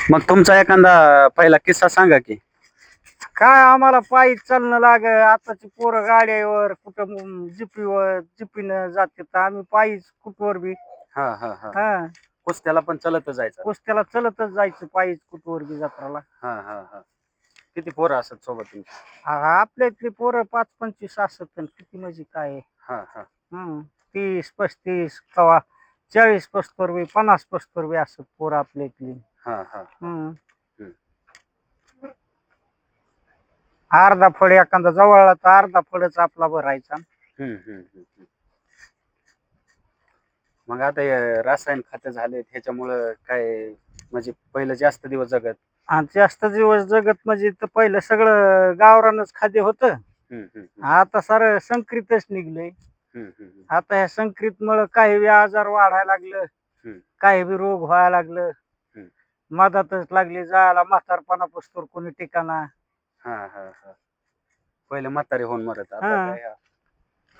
मग तुमचा एखादा पहिला किस्सा सांगा की. काय आम्हाला पायी चालणं आताची पोरं गाड्यावर कुठं जिपीनं जाते तर आम्ही पायीच कुठवर बी. हा हा हा. हा कुस्त्याला पण चलतच जायचं. कुस्त्याला चलतच जायचं पायीच कुठवर बी जत्राला. हा हा हा. किती पोरं असत सोबत तुमची? आपल्या इथली पोरं 5-25 असत किती म्हणजे काय आहे. हा हा. 30-35 कवा 40-45 बी 50-55 बी असत पोरं आपल्या इथली. हा हा. हम्म हम्म. अर्धा फळ एखादा जवळला तर अर्धा फळच आपला भरायचा. हम्म हम्म हम्म. मग आता हे रासायन खत झाले त्याच्यामुळं काय म्हणजे पहिलं जास्त दिवस जगत. आणि जास्त दिवस जगत म्हणजे तर पहिलं सगळं गावरानच खाद्य होतं. हम्म हम्म आता सारं संकरितच निघलंय. हम्म हम्म आता ह्या संकरित मुळे काही बी आजार वाढायला लागलं, हम्म काही बी रोग व्हायला लागलं. हम्म. मधातच लागली जायला म्हातारपणा पस्तोर कोणी ठिकाणा. हा हा हा. पहिले म्हातारे होऊन मरत आता हा काय